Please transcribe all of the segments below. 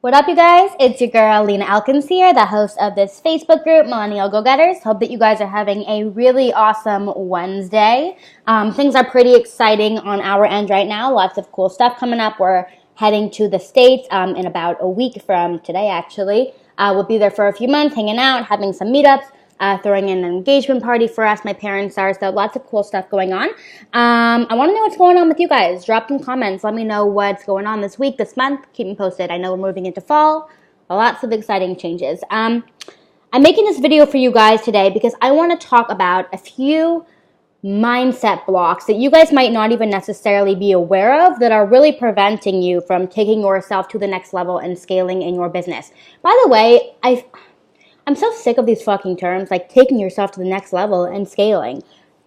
What up, you guys? It's your girl, Lena Elkins here, the host of this Facebook group, Millennial Go-Getters. Hope that you guys are having a really awesome Wednesday. Things are pretty exciting on our end right now. Lots of cool stuff coming up. We're heading to the States in about a week from today, actually. We'll be there for a few months, hanging out, having some meetups. Throwing in an engagement party for us. My parents are, so lots of cool stuff going on. I want to know what's going on with you guys. Drop some comments. Let me know what's going on this week, this month. Keep me posted. I know we're moving into fall. Lots of exciting changes. I'm making this video for you guys today because I want to talk about a few mindset blocks that you guys might not even necessarily be aware of that are really preventing you from taking yourself to the next level and scaling in your business. By the way, I'm so sick of these fucking terms, like taking yourself to the next level and scaling.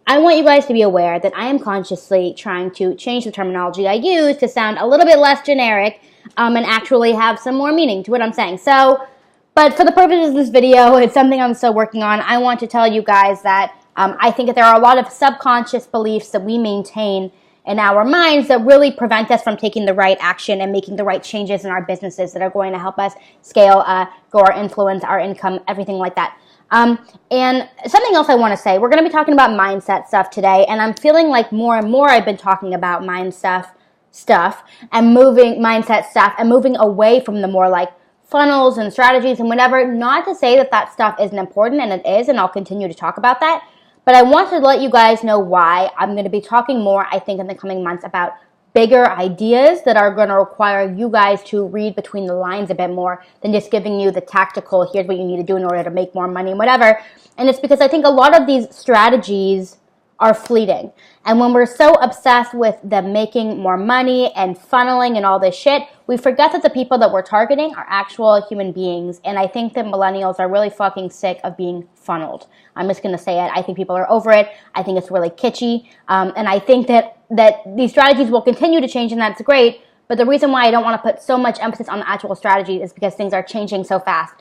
I want you guys to be aware that I am consciously trying to change the terminology I use to sound a little bit less generic and actually have some more meaning to what I'm saying. But for the purposes of this video, it's something I'm still working on. I want to tell you guys that I think that there are a lot of subconscious beliefs that we maintain in our minds that really prevent us from taking the right action and making the right changes in our businesses that are going to help us scale, grow our influence, our income, everything like that. And something else I want to say, we're going to be talking about mindset stuff today, and I'm feeling like more and more I've been talking about mindset stuff and moving away from the more like funnels and strategies and whatever. Not to say that that stuff isn't important, and it is, and I'll continue to talk about that. But I want to let you guys know why I'm going to be talking more, I think, in the coming months about bigger ideas that are going to require you guys to read between the lines a bit more than just giving you the tactical, here's what you need to do in order to make more money and whatever. And it's because I think a lot of these strategies are fleeting. And when we're so obsessed with them making more money and funneling and all this shit, we forget that the people that we're targeting are actual human beings. And I think that millennials are really fucking sick of being funneled. I'm just going to say it. I think people are over it. I think it's really kitschy. And I think that these strategies will continue to change, and that's great. But the reason why I don't want to put so much emphasis on the actual strategy is because things are changing so fast.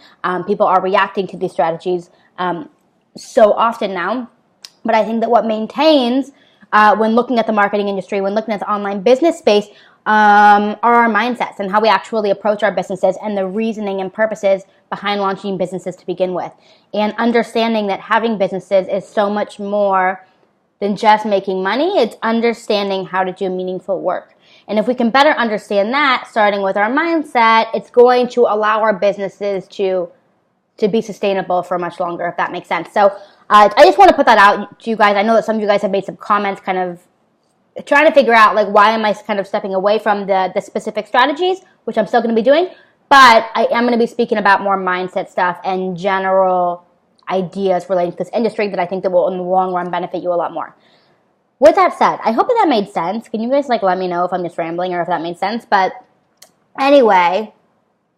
People are reacting to these strategies so often now. But I think that what maintains, when looking at the marketing industry, when looking at the online business space, are our mindsets and how we actually approach our businesses and the reasoning and purposes behind launching businesses to begin with. And understanding that having businesses is so much more than just making money. It's understanding how to do meaningful work. And if we can better understand that, starting with our mindset, it's going to allow our businesses to be sustainable for much longer, if that makes sense. So I just want to put that out to you guys. I know that some of you guys have made some comments kind of trying to figure out, like, why am I kind of stepping away from the specific strategies, which I'm still going to be doing. But I am going to be speaking about more mindset stuff and general ideas relating to this industry that I think that will, in the long run, benefit you a lot more. With that said, I hope that made sense. Can you guys, like, let me know if I'm just rambling or if that made sense? But anyway,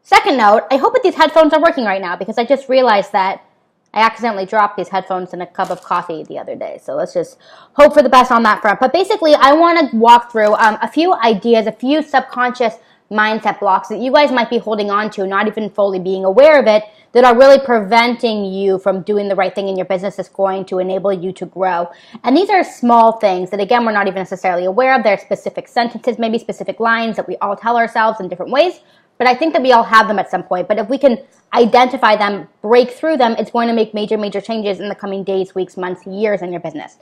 second note, I hope that these headphones are working right now, because I just realized that I accidentally dropped these headphones in a cup of coffee the other day. So let's just hope for the best on that front. But basically, I want to walk through a few ideas, a few subconscious mindset blocks that you guys might be holding on to, not even fully being aware of it, that are really preventing you from doing the right thing in your business that's going to enable you to grow. And these are small things that, again, we're not even necessarily aware of. They're specific sentences, maybe specific lines that we all tell ourselves in different ways. But I think that we all have them at some point. But if we can identify them, break through them, it's going to make major, major changes in the coming days, weeks, months, years in your business.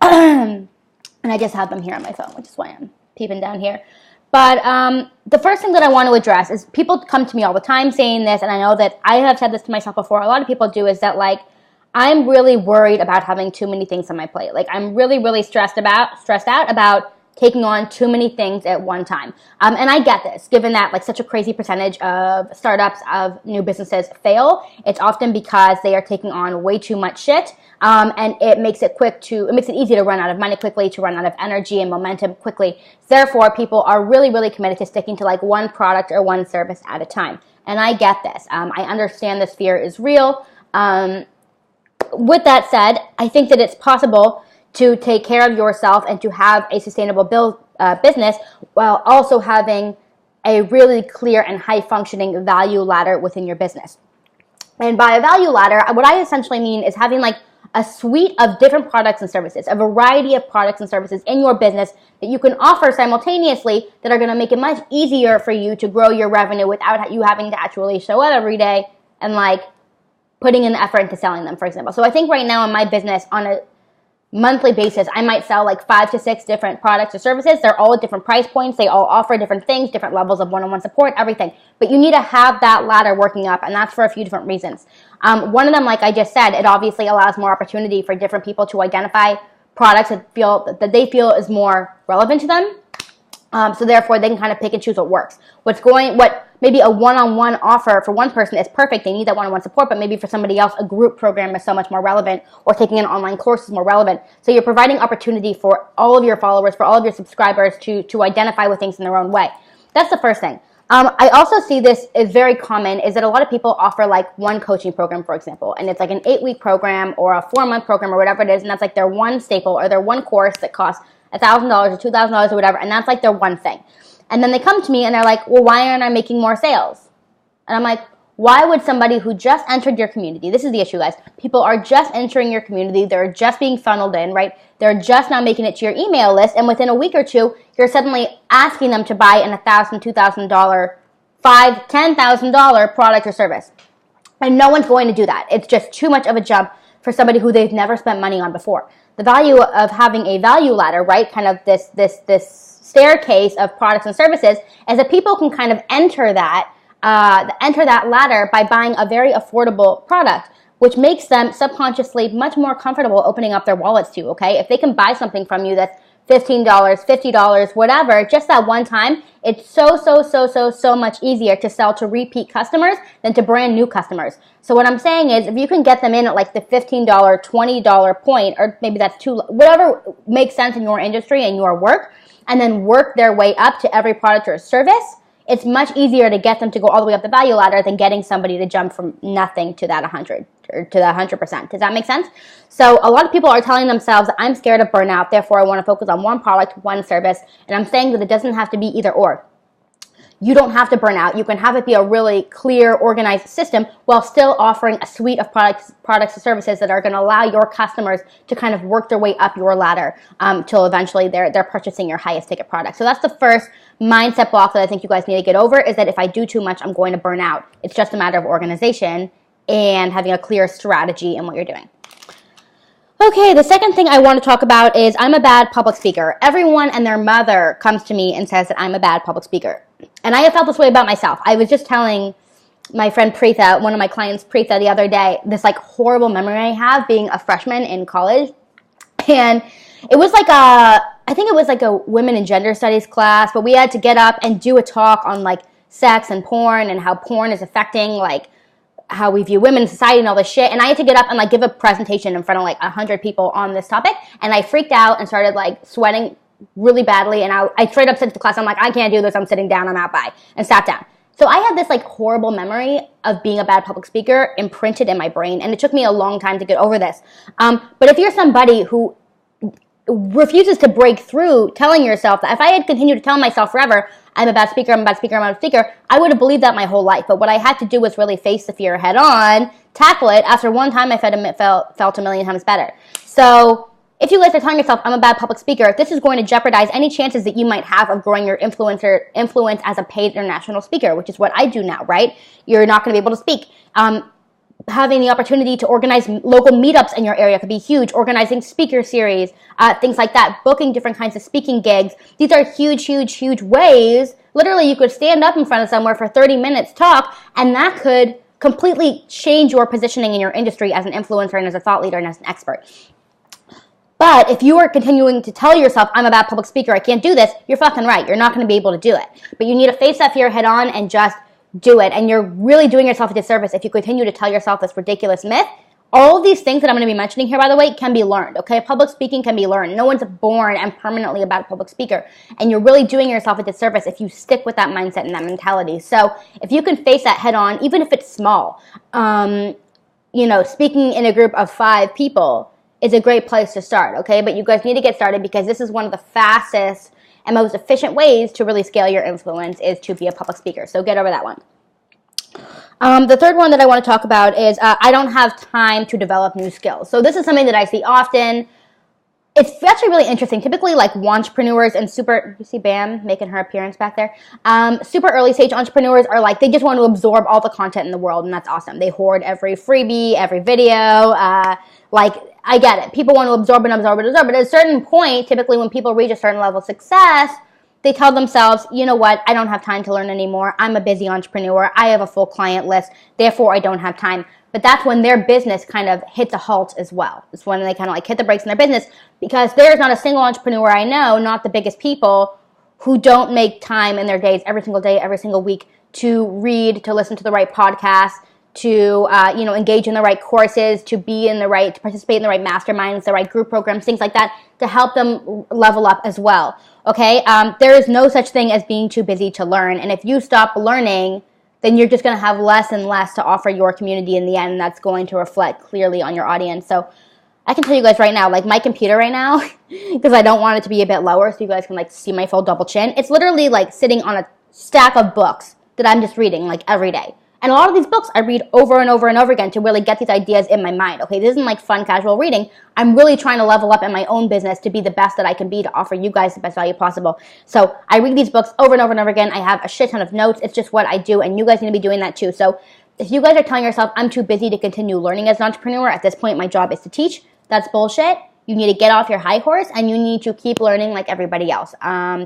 And I just have them here on my phone, which is why I'm peeping down here. But the first thing that I want to address is people come to me all the time saying this, and I know that I have said this to myself before, a lot of people do, is that, like, I'm really worried about having too many things on my plate. Like, I'm really, really stressed out about taking on too many things at one time. And I get this, given that, like, such a crazy percentage of startups, of new businesses fail. It's often because they are taking on way too much shit. And it makes it easy to run out of money quickly, to run out of energy and momentum quickly. Therefore, people are really, really committed to sticking to, like, one product or one service at a time. And I get this. I understand this fear is real. With that said, I think that it's possible to take care of yourself and to have a sustainable business while also having a really clear and high-functioning value ladder within your business. And by a value ladder, what I essentially mean is having, like, a suite of different products and services, a variety of products and services in your business that you can offer simultaneously that are going to make it much easier for you to grow your revenue without you having to actually show up every day and like putting in the effort into selling them, for example. So I think right now in my business on a monthly basis, I might sell like 5 to 6 different products or services. They're all at different price points. They all offer different things, different levels of one-on-one support, everything. But you need to have that ladder working up, and that's for a few different reasons. One of them, like I just said, it obviously allows more opportunity for different people to identify products that they feel is more relevant to them. So therefore, they can kind of pick and choose what works. What maybe a one-on-one offer for one person is perfect. They need that one-on-one support, but maybe for somebody else, a group program is so much more relevant, or taking an online course is more relevant. So you're providing opportunity for all of your followers, for all of your subscribers to identify with things in their own way. That's the first thing. I also see this is very common, is that a lot of people offer like one coaching program, for example, and it's like an 8-week program or a 4-month program or whatever it is, and that's like their one staple or their one course that costs $1,000 or $2,000 or whatever, and that's like their one thing. And then they come to me and they're like, well, why aren't I making more sales? And I'm like, why would somebody who just entered your community, this is the issue, guys, people are just entering your community, they're just being funneled in, right? They're just now making it to your email list, and within a week or two, you're suddenly asking them to buy an $1,000, $2,000, $5,000, $10,000 product or service. And no one's going to do that. It's just too much of a jump for somebody who they've never spent money on before. The value of having a value ladder, right, kind of this staircase of products and services, is that people can kind of enter that ladder by buying a very affordable product, which makes them subconsciously much more comfortable opening up their wallets to you, okay? If they can buy something from you that's $15, $50, whatever, just that one time, it's so much easier to sell to repeat customers than to brand new customers. So what I'm saying is, if you can get them in at like the $15, $20 point, or maybe that's too, whatever makes sense in your industry and your work, and then work their way up to every product or service, it's much easier to get them to go all the way up the value ladder than getting somebody to jump from nothing to that 100 or to the 100%. Does that make sense? So a lot of people are telling themselves, I'm scared of burnout, therefore I want to focus on one product, one service. And I'm saying that it doesn't have to be either or. You don't have to burn out. You can have it be a really clear, organized system while still offering a suite of products and services that are going to allow your customers to kind of work their way up your ladder till eventually they're purchasing your highest ticket product. So that's the first mindset block that I think you guys need to get over, is that if I do too much, I'm going to burn out. It's just a matter of organization and having a clear strategy in what you're doing. Okay, the second thing I want to talk about is I'm a bad public speaker. Everyone and their mother comes to me and says that I'm a bad public speaker. And I have felt this way about myself. I was just telling my friend Preetha, one of my clients, Preetha, the other day, this like horrible memory I have being a freshman in college. And it was like I think it was like a women and gender studies class, but we had to get up and do a talk on like sex and porn and how porn is affecting like how we view women in society and all this shit. And I had to get up and like give a presentation in front of like 100 people on this topic. And I freaked out and started like sweating really badly. And I straight up said to the class, I'm like, I can't do this. I'm sitting down. I'm out. Bye. And sat down. So I had this like horrible memory of being a bad public speaker imprinted in my brain. And it took me a long time to get over this. But if you're somebody who refuses to break through telling yourself that, if I had continued to tell myself forever, I'm a bad speaker, I'm a bad speaker, I'm a bad speaker, I would have believed that my whole life. But what I had to do was really face the fear head on, tackle it. After one time, I felt a million times better. So if you guys are telling yourself, I'm a bad public speaker, this is going to jeopardize any chances that you might have of growing your influence as a paid international speaker, which is what I do now, right? You're not going to be able to speak. Having the opportunity to organize local meetups in your area could be huge. Organizing speaker series, things like that. Booking different kinds of speaking gigs. These are huge ways. Literally, you could stand up in front of somewhere for 30 minutes, talk, and that could completely change your positioning in your industry as an influencer and as a thought leader and as an expert. But if you are continuing to tell yourself, I'm a bad public speaker, I can't do this, you're fucking right. You're not going to be able to do it. But you need to face that fear head on and just do it. And you're really doing yourself a disservice if you continue to tell yourself this ridiculous myth. All of these things that I'm going to be mentioning here, by the way, can be learned, okay? Public speaking can be learned. No one's born and permanently a bad public speaker. And you're really doing yourself a disservice if you stick with that mindset and that mentality. So if you can face that head on, even if it's small, speaking in a group of 5 people is a great place to start, okay? But you guys need to get started, because this is one of the fastest and most efficient ways to really scale your influence is to be a public speaker. So get over that one. The third one that I want to talk about is I don't have time to develop new skills. So this is something that I see often. It's actually really interesting. Typically, like entrepreneurs and you see Bam making her appearance back there. Super early stage entrepreneurs are like, they just want to absorb all the content in the world, and that's awesome. They hoard every freebie, every video. Like, I get it. People want to absorb and absorb and absorb. But at a certain point, typically when people reach a certain level of success, they tell themselves, you know what, I don't have time to learn anymore. I'm a busy entrepreneur. I have a full client list. Therefore, I don't have time. But that's when their business kind of hits a halt as well. It's when they kind of like hit the brakes in their business, because there's not a single entrepreneur I know, not the biggest people, who don't make time in their days every single day, every single week to read, to listen to the right podcasts, to engage in the right courses, to participate in the right masterminds, the right group programs, things like that, to help them level up as well. Okay, there is no such thing as being too busy to learn, and if you stop learning, then you're just going to have less and less to offer your community in the end, and that's going to reflect clearly on your audience. So I can tell you guys right now, like my computer right now, because I don't want it to be a bit lower so you guys can like see my full double chin, it's literally like sitting on a stack of books that I'm just reading like every day. And a lot of these books I read over and over and over again to really get these ideas in my mind. Okay, this isn't like fun, casual reading. I'm really trying to level up in my own business to be the best that I can be, to offer you guys the best value possible. So I read these books over and over and over again. I have a shit ton of notes. It's just what I do, and you guys need to be doing that too. So if you guys are telling yourself, I'm too busy to continue learning as an entrepreneur, at this point my job is to teach, that's bullshit. You need to get off your high horse, and you need to keep learning like everybody else.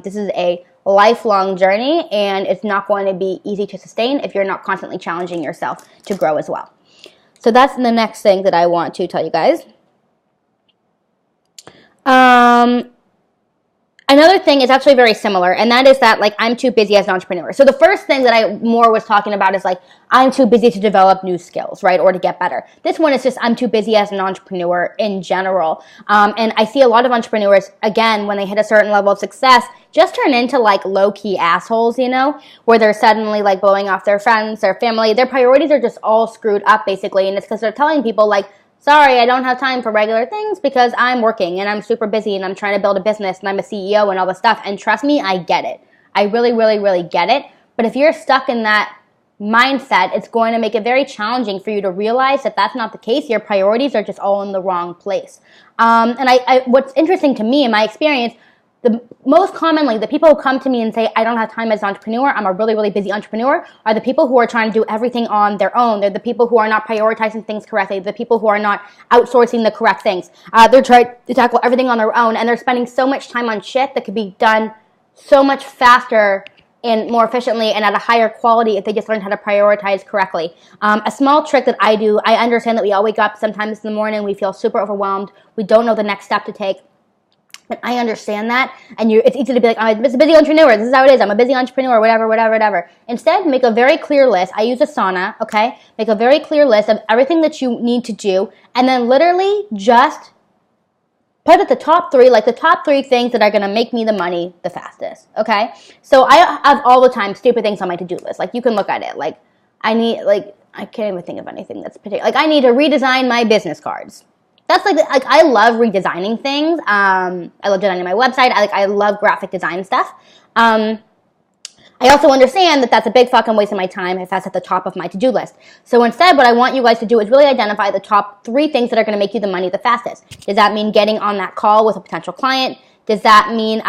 This is a lifelong journey, and it's not going to be easy to sustain if you're not constantly challenging yourself to grow as well. So that's the next thing that I want to tell you guys. Another thing is actually very similar, and that is that like I'm too busy as an entrepreneur. So the first thing that I more was talking about is like I'm too busy to develop new skills, right, or to get better. This one is just I'm too busy as an entrepreneur in general. And I see a lot of entrepreneurs, again, when they hit a certain level of success, just turn into like low-key assholes, where they're suddenly like blowing off their friends, their family. Their priorities are just all screwed up basically, and it's because they're telling people like, sorry, I don't have time for regular things because I'm working and I'm super busy and I'm trying to build a business and I'm a CEO and all this stuff. And trust me, I get it. I really, really, really get it. But if you're stuck in that mindset, it's going to make it very challenging for you to realize that that's not the case. Your priorities are just all in the wrong place. And what's interesting to me in my experience, most commonly, the people who come to me and say, I don't have time as an entrepreneur, I'm a really, really busy entrepreneur, are the people who are trying to do everything on their own. They're the people who are not prioritizing things correctly, the people who are not outsourcing the correct things. They're trying to tackle everything on their own, and they're spending so much time on shit that could be done so much faster and more efficiently and at a higher quality if they just learned how to prioritize correctly. A small trick that I do, I understand that we all wake up sometimes in the morning, we feel super overwhelmed, we don't know the next step to take. And I understand that, and it's easy to be like, I'm a busy entrepreneur, this is how it is, I'm a busy entrepreneur, whatever. Instead, make a very clear list. I use Asana, okay? Make a very clear list of everything that you need to do, and then literally just put at the top three things that are going to make me the money the fastest, okay? So I have all the time stupid things on my to-do list. Like, you can look at it. Like, I can't even think of anything that's particular. Like, I need to redesign my business cards. That's like I love redesigning things. I love designing my website. I love graphic design stuff. I also understand that that's a big fucking waste of my time if that's at the top of my to-do list. So instead, what I want you guys to do is really identify the top 3 things that are going to make you the money the fastest. Does that mean getting on that call with a potential client? Does that mean,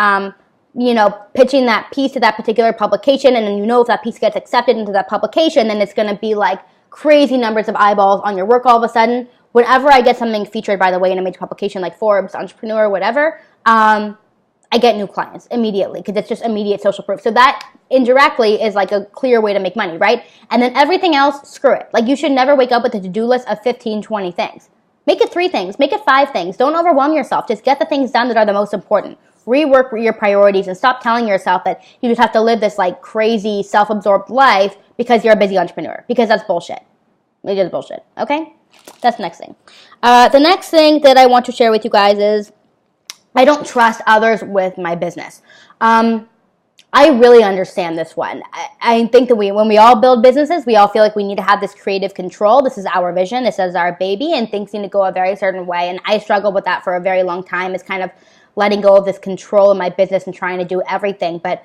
pitching that piece to that particular publication, and then if that piece gets accepted into that publication, then it's going to be like crazy numbers of eyeballs on your work all of a sudden. Whenever I get something featured, by the way, in a major publication like Forbes, Entrepreneur, whatever, I get new clients immediately because it's just immediate social proof. So that indirectly is like a clear way to make money, right? And then everything else, screw it. Like, you should never wake up with a to-do list of 15, 20 things. Make it 3 things. Make it 5 things. Don't overwhelm yourself. Just get the things done that are the most important. Rework your priorities and stop telling yourself that you just have to live this like crazy self-absorbed life because you're a busy entrepreneur, because that's bullshit. It is bullshit, okay? That's the next thing. The next thing that I want to share with you guys is I don't trust others with my business. I really understand this one. I think that when we all build businesses, we all feel like we need to have this creative control. This is our vision. This is our baby, and things need to go a very certain way. And I struggled with that for a very long time, is kind of letting go of this control in my business and trying to do everything. But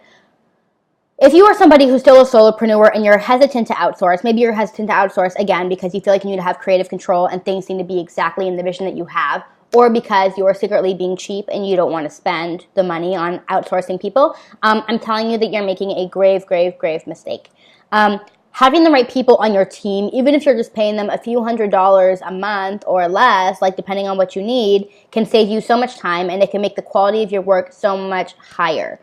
if you are somebody who's still a solopreneur and you're hesitant to outsource, maybe you're hesitant to outsource again because you feel like you need to have creative control and things need to be exactly in the vision that you have, or because you're secretly being cheap and you don't want to spend the money on outsourcing people, I'm telling you that you're making a grave, grave, grave mistake. Having the right people on your team, even if you're just paying them a few $100s a month or less, like depending on what you need, can save you so much time and it can make the quality of your work so much higher.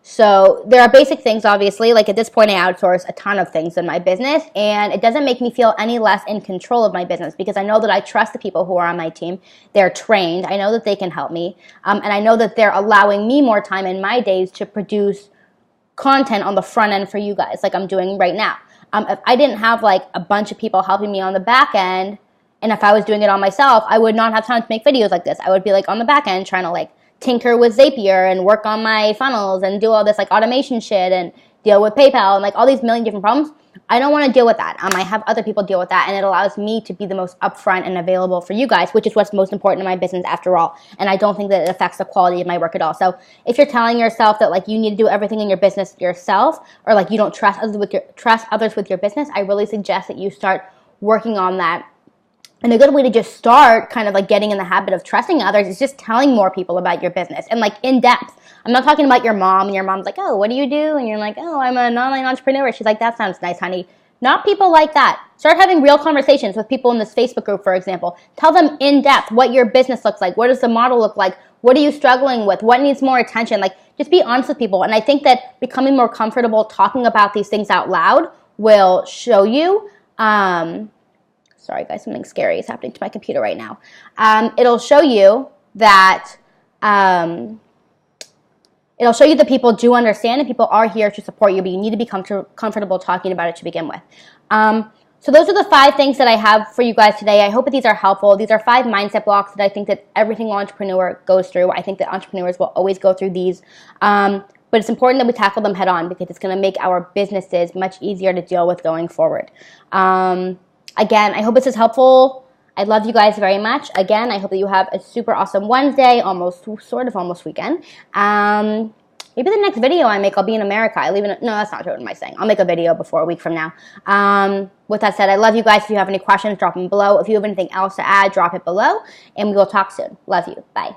So there are basic things, obviously. Like at this point, I outsource a ton of things in my business, and it doesn't make me feel any less in control of my business because I know that I trust the people who are on my team. They're trained. I know that they can help me, and I know that they're allowing me more time in my days to produce content on the front end for you guys, like I'm doing right now. If I didn't have like a bunch of people helping me on the back end, and if I was doing it all myself, I would not have time to make videos like this. I would be like on the back end trying to like tinker with Zapier and work on my funnels and do all this like automation shit and deal with PayPal and like all these million different problems. I don't want to deal with that. I have other people deal with that, and it allows me to be the most upfront and available for you guys, which is what's most important in my business after all. And I don't think that it affects the quality of my work at all. So if you're telling yourself that like you need to do everything in your business yourself, or like you don't trust others with your business, I really suggest that you start working on that. And a good way to just start kind of like getting in the habit of trusting others is just telling more people about your business and like in depth. I'm not talking about your mom and your mom's like, oh, what do you do? And you're like, oh, I'm an online entrepreneur. She's like, that sounds nice, honey. Not people like that. Start having real conversations with people in this Facebook group, for example. Tell them in depth what your business looks like. What does the model look like? What are you struggling with? What needs more attention? Like, just be honest with people. And I think that becoming more comfortable talking about these things out loud will show you, sorry guys, something scary is happening to my computer right now. It'll show you that, it'll show you that people do understand and people are here to support you, but you need to be comfortable talking about it to begin with. So those are the 5 things that I have for you guys today. I hope that these are helpful. These are 5 mindset blocks that I think that every single entrepreneur goes through. I think that entrepreneurs will always go through these. But it's important that we tackle them head on because it's going to make our businesses much easier to deal with going forward. Again, I hope this is helpful. I love you guys very much. Again, I hope that you have a super awesome Wednesday, almost weekend. Maybe the next video I make, I'll be in America. No, that's not true. What am I saying? I'll make a video before a week from now. With that said, I love you guys. If you have any questions, drop them below. If you have anything else to add, drop it below. And we will talk soon. Love you. Bye.